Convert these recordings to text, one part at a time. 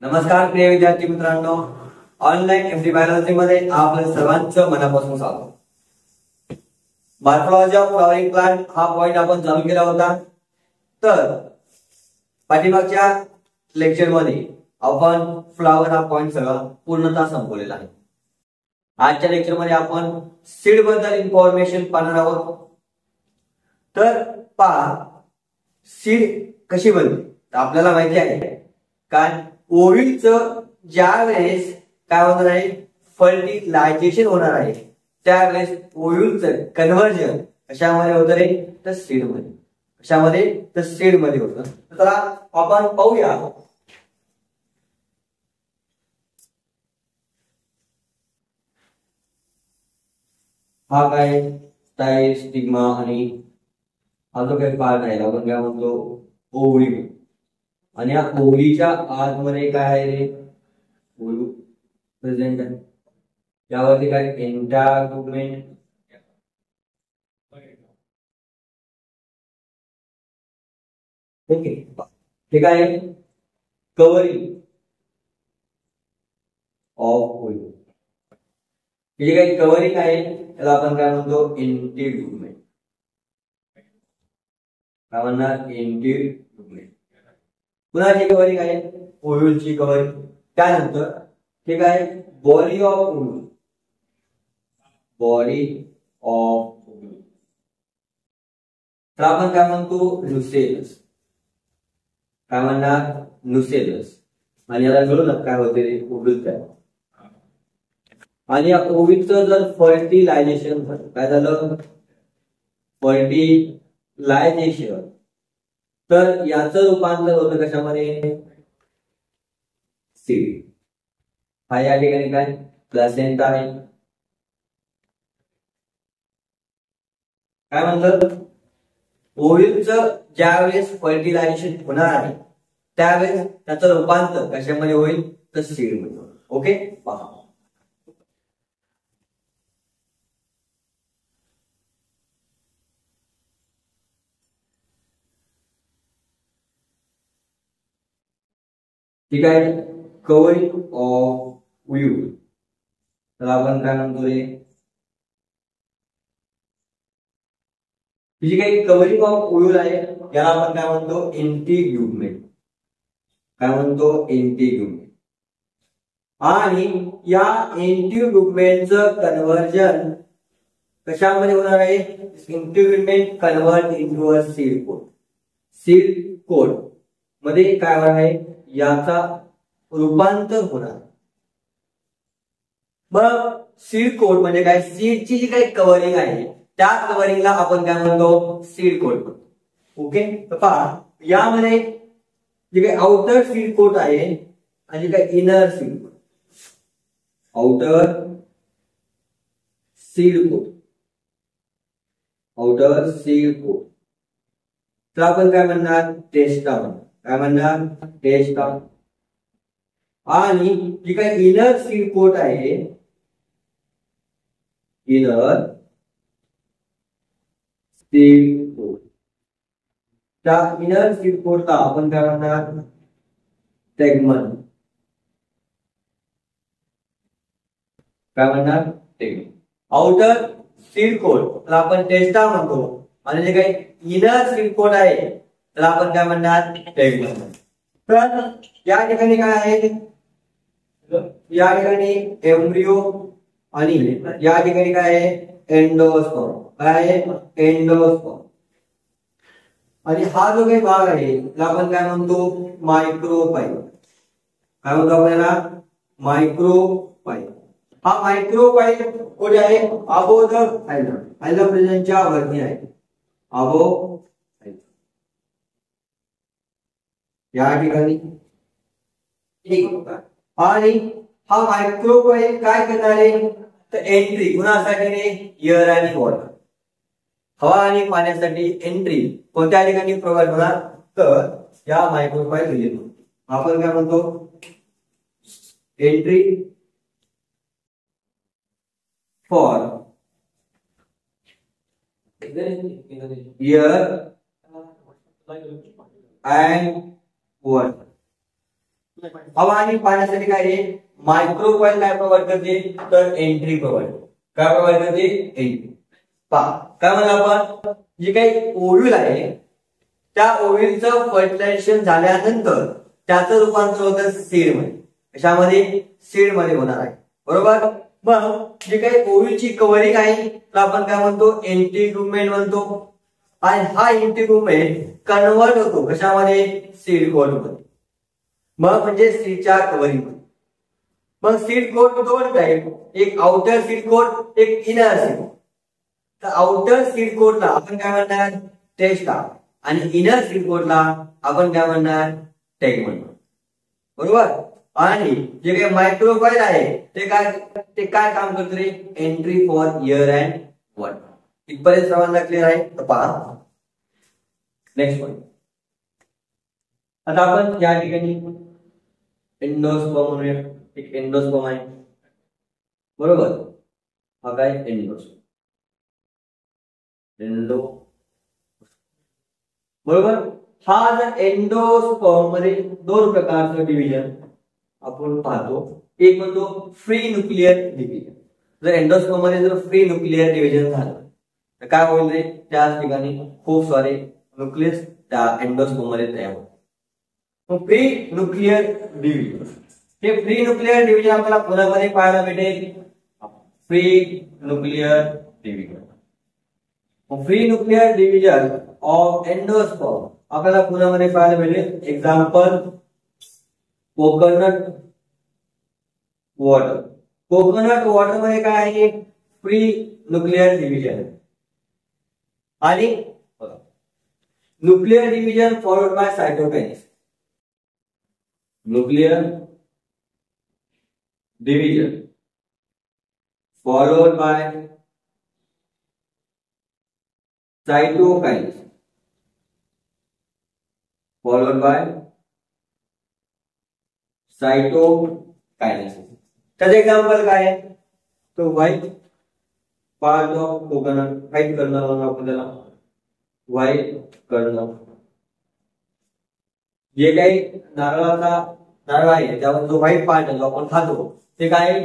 नमस्कार प्रिय विद्यार्थी मित्रांनो, ऑनलाईन एमडी बायोलॉजी मध्ये आपलं सर्वांचं मनापासून स्वागत। मॉर्फोलॉजी ऑफ फ्लॉवरिंग प्लांट हा पॉइंट आपण चालू केला होता। तर पाठीमागच्या लेक्चर मध्ये आपण फ्लावर हा पॉइंट सगळा पूर्णतः संपवलेला आहे। आजच्या लेक्चर मध्ये आपण सीड बद्दल इन्फॉर्मेशन पाहणार आहोत। तर पहा, सीड कशी बनते तर आपल्याला माहिती आहे काय, ओव्ह्यूलचं ज्या वेळेस काय होणार आहे, फर्टिलायझेशन होणार आहे, त्यावेळेस ओव्ह्यूलचं कन्व्हर्जन कशामध्ये होतं रे, तर सीड मध्ये। कशामध्ये, तर सीड मध्ये होतं। तर चला आपण पाहूया। हा काय स्टाईल, स्टिग्मा आणि हा जो काही पार्ट आहे आपण काय म्हणतो, ओव्ह्यू। आणि या ओव्ह्यूच्या आतमध्ये काय आहे रे, ओव्ह्यू प्रेझेंट आहे। यावरती काय एंटागुमेंट, ओके, हे काय आहे, कव्हरिंग ऑफ ओव्ह्यू। हे काही कव्हरिंग आहे त्याला आपण काय म्हणतो, एंटीगुमेंट। काय म्हणणार, एंटीगुमेंट। कुणाची कव्हरिंग आहे, ओव्ह्यूलची कव्हरिंग। त्यानंतर ठीक आहे, body of ovule, body of ovule तर आपण काय म्हणतो, न्यूसेलस। काय म्हणणार, न्यूसेलस। आणि याला मिळून काय होते, ओव्ह्यूल तयार। आणि या ओव्ह्यूलचं जर फर्टिलायझेशन झालं, काय झालं, फर्टिलायझेशन, तर याचं रूपांतर होतं कशामध्ये, सीड। हा या ठिकाणी काय, प्लासेंटा आहे। काय म्हणतात, ओव्ह्यूलचं ज्यावेळेस फर्टिलायझेशन होणार आहे त्यावेळेस त्याचं रूपांतर कशामध्ये होईल, तर सीड मध्ये होईल। ओके, पहा ठीक आहे, कव्हरिंग ऑफ ओव्ह्यूल तर आपण काय म्हणतो रे, जी काही कव्हरिंग ऑफ ओव्ह्यूल आहे याला आपण काय म्हणतो, एंटीग्युमेंट। काय म्हणतो, एंटीग्युमेंट। आणि या एंटीग्युमेंटचं कन्व्हर्जन कशामध्ये होणार आहे, integument convert into a seed coat. Seed coat मध्ये काय होणार आहे, याचा रूपांतर होणार। मग सीड कोट म्हणजे काय, सीडची जी काही कव्हरिंग आहे त्या कव्हरिंगला आपण काय म्हणतो, सीड कोट म्हणतो। ओके, तर पहा यामध्ये जे काही आउटर सीड कोट आहे आणि जे काही inner seed coat, outer seed coat, outer seed coat तर आपण काय म्हणणार, टेस्टा म्हणणार। काय म्हणणार, टेस्टा। आणि जी काही इनर सीड कोट आहे, इनर सीड कोट, त्या इनर सीड कोटला आपण काय म्हणणार, टेगमन। काय म्हणणार, टेगमन। आउटर सीड कोट ला आपण टेस्टा म्हणतो आणि जे काही इनर सीड कोट आहे त्याला आपण काय म्हणणार, टेगमन। तर या ठिकाणी काय आहे, या ठिकाणी एम्ब्रियो आणि या ठिकाणी काय आहे, एंडोस्पर्म। काय आहे, एंडोस्पर्म। आणि हा जो काही भाग आहे त्याला आपण काय म्हणतो, मायक्रोपाइल। काय म्हणतो आपल्याला, मायक्रोपाइल। हा मायक्रोपाइल कुठे आहे, अबोव द फायलम, फायलम प्रेझेंटच्या वरती आहे, अबोव या ठिकाणी। ठीक, आणि हा मायक्रोपाइल काय करणार आहे, तर एंट्री कुणासाठी रे, एअर आणि वॉटर, हवा आणि पाण्यासाठी एंट्री कोणत्या ठिकाणी प्रोव्हाइड होणार, तर या मायक्रोपाइल रिजन आपण काय म्हणतो, entry for air and water। हवा आणि पाण्यासाठी काय आहे, मायक्रोकॉइल काय प्रोव्हाइड करते, तर एंट्री प्रोव्हाइड. काय प्रोव्हाइड करते, एंट्री. पहा काय म्हणलं आपण, जे काही ओव्ह्यूल आहे त्या ओव्ह्यूलचं फर्टिलायझेशन झाल्यानंतर त्याचं रूपांतर होतं सीड मध्ये. कशामध्ये, सीड मध्ये होणार आहे. बरोबर. मग जे काही ओव्ह्यूलची कव्हरिंग आहे तर आपण काय म्हणतो, इंटिग्युमेंट म्हणतो. आणि हा इंटिग्युमेंट कन्वर्ट होतो कशामध्ये, सीड कोट मध्ये. मग म्हणजे सीडच्या कव्हरिंग मध्ये. मग सीड कोट दोन टाईप, एक आउटर सीड कोट, एक इनर सीड कोट. तर आउटर सीड कोटला आपण काय म्हणणार, टेस्टा. आणि इनर सीड कोटला आपण काय म्हणणार, टेग म्हणणार. बरोबर. आणि जे काही मायक्रोकॉइल आहे ते काय काम करते रे, entry for air and water. इथपर्यंत सर्वांना क्लिअर आहे. तर पहा नेक्स्ट पॉइंट. आता आपण या ठिकाणी एंडोस्पर्म म्हणूया. एक एंडोस्पर्म आहे. बरोबर. हा काय एंडोस्पर्म, एंडो. बरोबर. हा जर एंडोस्पर्म मध्ये दोन प्रकारचं डिव्हिजन आपण पाहतो. एक म्हणतो फ्री न्यूक्लियर डिव्हिजन. जर एंडोस्पर्म मध्ये जर फ्री न्यूक्लियर डिव्हिजन झालं तर काय होईल रे, त्याच ठिकाणी खूप सारे न्यूक्लियस त्या एंडोस्पर्म मध्ये तयार होतात. फ्री न्यूक्लियर डिव्हिजन, हे फ्री न्यूक्लियर डिव्हिजन आपल्याला पुण्यामध्ये पाहायला भेटेल. Free nuclear division, free nuclear division of endosperm आपल्याला पुण्यामध्ये पाहायला भेटेल. Example coconut water. Coconut water मध्ये काय आहे, फ्री न्यूक्लियर डिव्हिजन. आणि nuclear division followed by cytokinesis. Nuclear division followed by cytokinesis. Followed by cytokinesis. त्याचे एक्झाम्पल काय आहे, तो white part of coconut, white कर्ण आपण त्याला व्हाईट कर्ण. जे काही नारळ आहे त्यावर जो व्हाईट पार्ट आहे जो आपण खातो ते काय,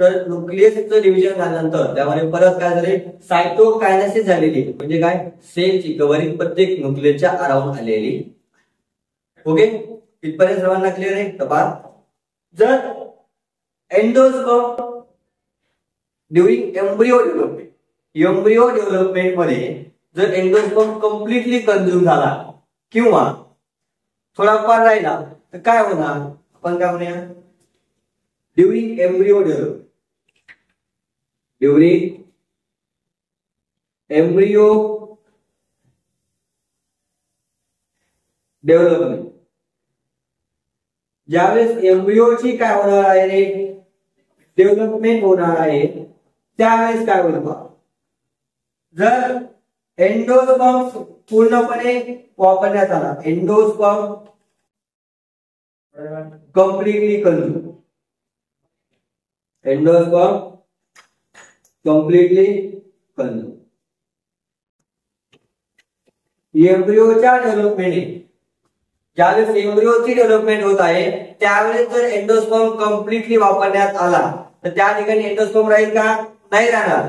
तर न्यूक्लियसचं डिव्हिजन झाल्यानंतर त्यामध्ये परत काय झाले, सायटोकायनेसिस झालेली. म्हणजे काय, सेलची कव्हरिंग प्रत्येक न्यूक्लियसच्या अराउंड आलेली. ओके. इथपर्यंत सर्वांना क्लिअर आहे. तर जर एंडोस्पर्म ड्युरिंग एम्ब्रियो डेव्हलपमेंट मध्ये जर एंडोस्पर्म कम्प्लिटली कंझ्युम झाला किंवा थोडाफार राहिला तर काय होणार, आपण काय म्हणूया, during embryo development. During embryo development, ज्यावेळेस एम्ब्रियोची काय होणार आहे रे, डेव्हलपमेंट होणार आहे, त्यावेळेस काय होईल, जर एंडोस्पर्म पूर्णपणे वापरण्यात आला, endosperm completely consume, endosperm completely consume. एम्ब्रियोच्या डेव्हलपमेंट, ज्यावेळेस एम्ब्रियोची डेव्हलपमेंट होत आहे त्यावेळेस जर एंडोस्पर्म कम्प्लिटली वापरण्यात आला तर त्या ठिकाणी एंडोस्पर्म राहील का, नाही राहणार.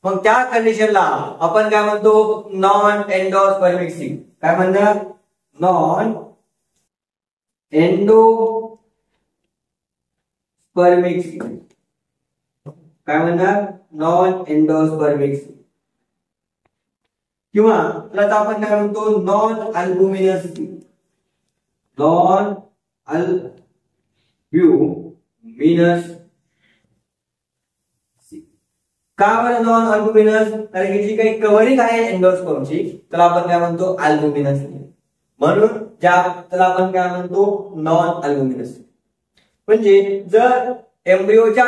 मग त्या कंडिशनला आपण काय म्हणतो, नॉन एंडोस्पर्मिक सीड. काय म्हणणार, नॉन एंडोस्पर्मिक सीड. काय म्हणणार, नॉन एंडोस्पर्मिक सीड. किंवा त्याला आपण काय म्हणतो, नॉन अल्बुमिनस सीड. नॉन अल्ब्युमिनस. का बरं नॉन अल्बुमिनस, कारण की जी काही कव्हरिंग आहे एंडोस्पर्मची त्याला आपण काय म्हणतो, अल्बुमिनस. म्हणून त्याला आपण काय म्हणतो, नॉन अल्बुमिनस. म्हणजे जर एम्ब्रियोच्या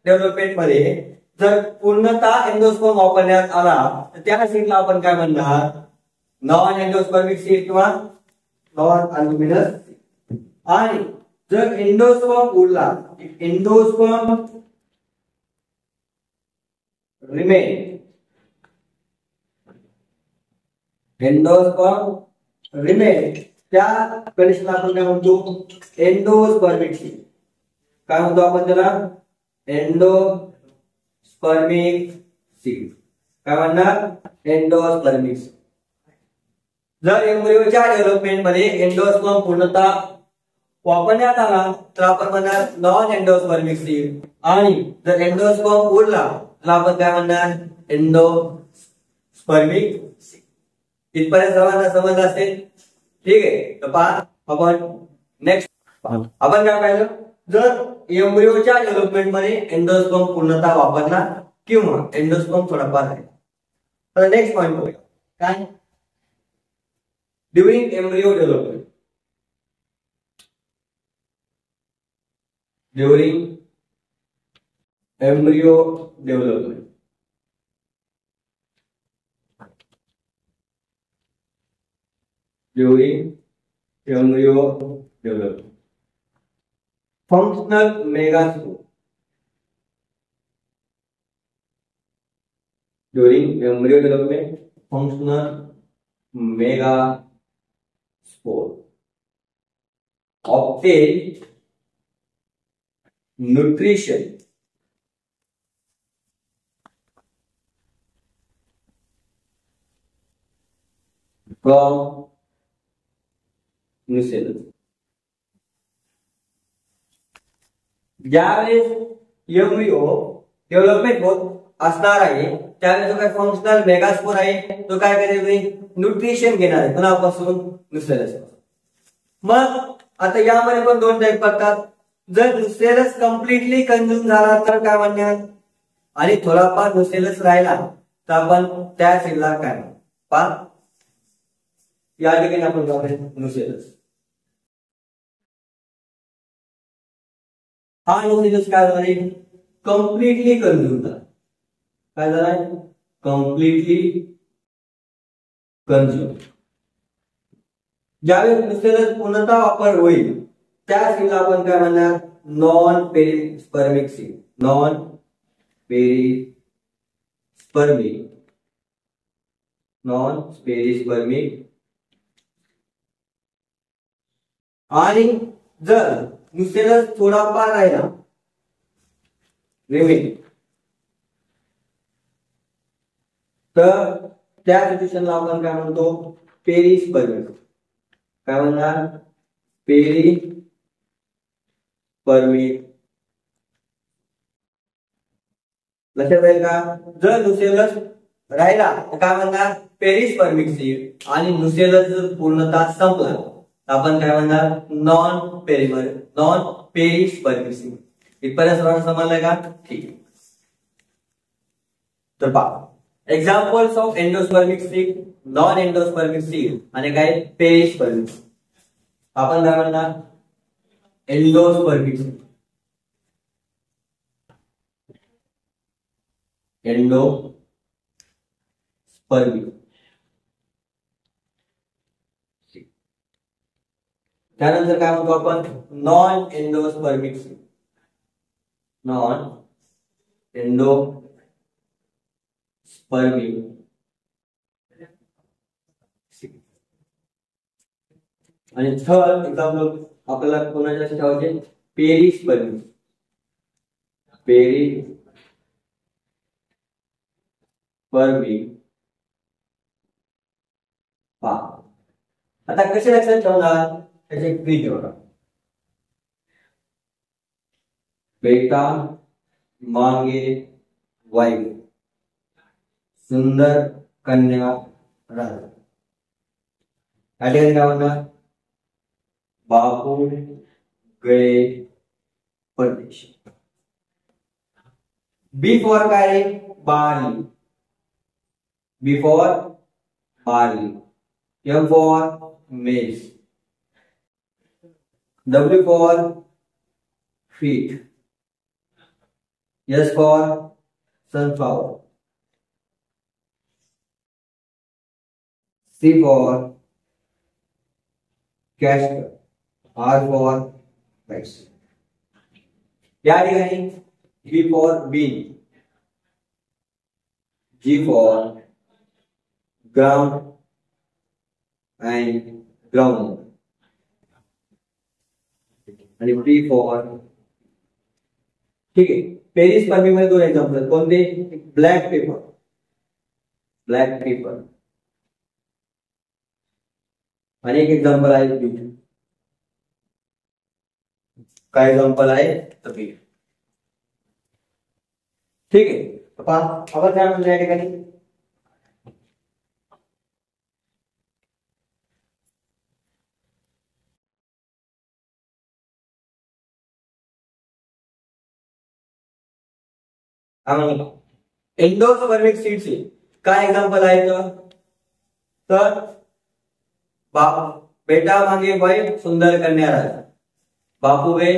डेव्हलपमेंट मध्ये जर पूर्णतः एंडोस्पर्म वापरण्यात आला तर त्या सीडला आपण काय म्हणणार, नॉन एंडोस्पर्मिक सीड किंवा नॉन अल्बुमिनस. आणि जर एंडोस्पर्म उरला, एंडोस्पर्म रिमेन, एंडोस्पर्म रिमेन, त्या कंडिशनला आपण काय म्हणतो, एंडोस्पर्मिक सीड. काय म्हणतो आपण त्याला, एंडोस्पर्मिक सीड. काय म्हणणार, एंडोस्पर्मिक. जर एम्ब्रियोच्या डेव्हलपमेंट मध्ये एंडोस्पर्म पूर्णतः वापरण्यात आला तर आपण म्हणणार नॉन एंडोस्पर्मिक सीड, आणि जर एंडोस्पर्म उरला तर आपण काय म्हणणार, एंडोस्पर्मिक सीड. इथपर्यंत सर्वांना समजलं असेल. ठीक आहे, तर पहा आपण नेक्स्ट आपण काय पाहिलं, जर एम्ब्रियोच्या डेव्हलपमेंट मध्ये एंडोस्पर्म पूर्णतः वापरला किंवा एंडोस्पर्म थोडाफार आहे. आता नेक्स्ट पॉइंट बघूया, काय during embryo development. During embryo development, during embryo development, functional megaspore. During embryo development, functional megaspore obtain nutrition from nucellus. ज्यावेळेस एम्ब्रियो डेव्हलपमेंट होत असणार आहे त्यावेळेस जो काय फंक्शनल मेगास्पोर आहे तो काय करेल, न्यूट्रिशन घेणार आहे कोणापासून, न्यूसेलस. मग आता यामध्ये पण दोन टाईप पडतात. जर न्यूसेलस कम्प्लिटली कंझ्युम झाला तर काय म्हणणार, आणि थोडाफार न्यूसेलस राहिला तर आपण त्या सेलला काय म्हणणार. या ठिकाणी आपण न्यूसेलस. हा न्यूसेलस काय झाला, कम्प्लिटली कंझ्युम झाला. काय झालाय, कम्प्लिटली कंझ्युम. ज्यावेळेस न्यूसेलस पूर्णतः वापर होईल त्या सीडला आपण काय म्हणणार, non perispermic seed. Non perispermic, non perispermic. आणि जर न्यूसेलस थोडाफार राहिला, रिमेनिंग, तर त्या सिच्युएशनला आपण काय म्हणतो, पेरिस्पर्मिक. काय म्हणणार, पेरिस्पर्मिक. लक्षात राहील का, जर न्यूसेलस राहिला तर काय म्हणणार, पेरिस्पर्मिक सीड, आणि न्यूसेलस जर पूर्णतः संपला आपण काय म्हणणार, नॉन पेरिस्पर्मिक सीड. इथपर्यंत सर्वांना समजलंय का, ठीक आहे. तर पहा examples of endospermic seed, non endospermic seed आणि काय पेरिस्पर्मिक. आपण काय म्हणणार, एंडोस्पर्मिक सीड. एंडोस्पर्मिक. त्यानंतर काय म्हणतो आपण, non endospermic seed. Non endospermic seed. आणि थर्ड एक्झाम्पल आपल्याला कोणाच्या ठेवायचे, पेरिस्पर्मिक. पेरिस्पर्मिक. आता कसे लक्षात ठेवणार, त्याचे क्री ठेवणार. बेटा मांगे वाईफ, सुंदर कन्या राधा. या ठिकाणी काय म्हणणार, बापू गए परदेश. बी फॉर काय, barley. B for barley. M for maize. W for feet. S for sunflower. C for castor. R for rice. या ठिकाणी B for bean. G for ground and ground. आणि पी फॉर, ठीक आहे. Paris स्पर्मिक मध्ये 2 example कोणते? Black paper, black paper, आणि एक example आहे बीट. काय एक्झाम्पल आहे? तर बीट. ठीक आहे. आपण काय म्हणतो या ठिकाणी? एंडोस्पर्मिक सीडचे काय एक्झाम्पल आहेत? तर बेटा मागे बाई सुंदर कन्या राजा, बापू वे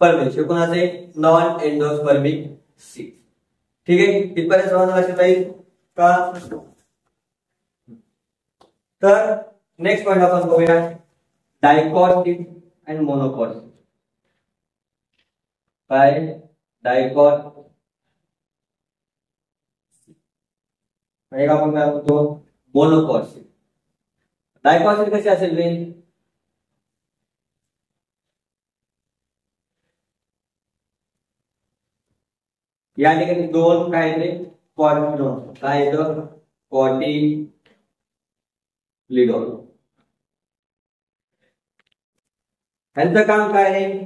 परमेश, हे कोणाचे? Non endospermic seed. ठीक आहे. तिथपर्यंत सर्वांना लक्षात राहील का? तर नेक्स्ट पॉइंट आपण बघूया, dicot seed and monocot seed. काय? डायकॉट आणि आपण काय म्हणतो? Monocot seed. डायकॉट सीड कशी असेल रे? या ठिकाणी 2 काय रे? कॉटिलिडॉन. काय येतं? कॉटिलिडॉन. ह्यांचं काम काय आहे?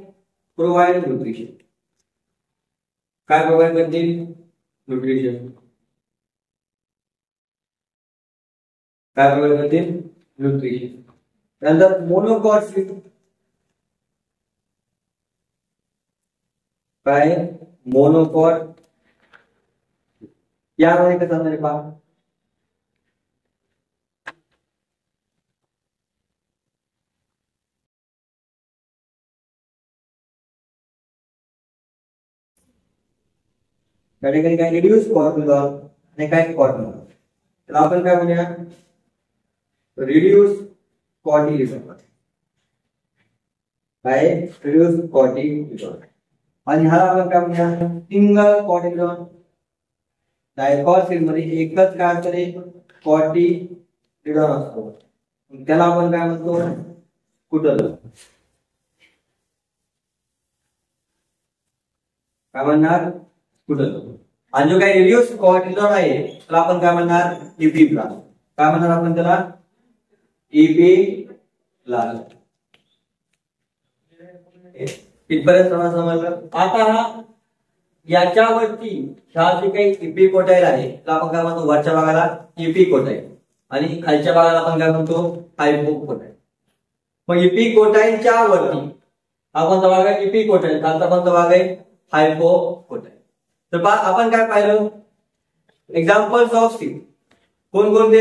Provide nutrition. काय प्रोव्हाइड करतील? न्यूट्रिशन. काय प्रोव्हाइड करतील? न्यूट्रिशन. त्यानंतर मोनोकॉट सीड काय? मोनोकॉट. यामध्ये कसं असणार पहा, त्या ठिकाणी काय? रिड्यूस कॉर्टिसॉल आणि काय? कॉर्टिसॉल. तर आपण काय म्हणूया? Reduce cortisol. काय? Reduce cortisol. आणि ह्याला आपण काय म्हणूया? Single cortisol. डायकॉट सीड मध्ये एकच काय असते? कॉर्टिलिडॉन असतो. त्याला आपण काय म्हणतो? स्कूटर. काय म्हणणार? स्कूटर. आणि जो काही रिड्यूस कॉर्टिसॉल आहे त्याला आपण काय म्हणणार? EP plus. काय म्हणणार आपण त्याला? EP plus. इथपर्यंत समजलं. आता हा याच्यावरती ह्या जे काही इपी कोटाईल आहे त्याला आपण काय म्हणतो? वरच्या भागाला इपी कोटाईल आणि खालच्या भागाला आपण काय म्हणतो? हायपो कोटाईल. मग इपी कोटाईलच्या वरती हा कोणता भाग आहे? इपी कोटाईल. खालचा कोणता भाग आहे? हायपो कोटाईल. तर आपण काय पाहिलं? एक्झाम्पल्स ऑफ सीड कोणकोणते?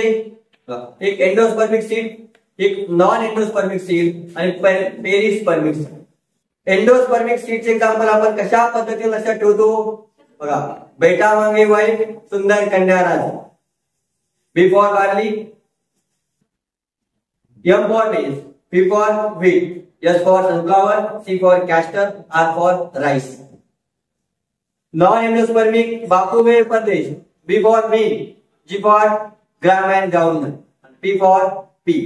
एक एंडोस्पर्मिक सीड, एक नॉन एंडोस्पर्मिक सीड आणि पेरिस्पर्मिक सीड. एंडोस्पर्मिक सीडचे एक्झाम्पल आपण कशा पद्धतीने लक्षात ठेवतो? बघा, बेटा मागे वाईफ सुंदर कन्या राजा. B for barley, M for maize, P for wheat, S for sunflower, C for castor, R for rice. Non endospermic बापू वे परदेश, B for meal, G for gram and government, P for P.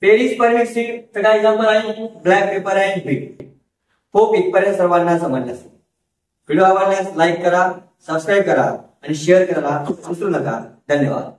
Perispermic seed चा example आहे black pepper and wheat. Hope इथपर्यंत सर्वांना समजलं असेल. Video आवडल्यास लाईक करा, सबस्क्राईब करा आणि शेअर करायला विसरू नका. धन्यवाद.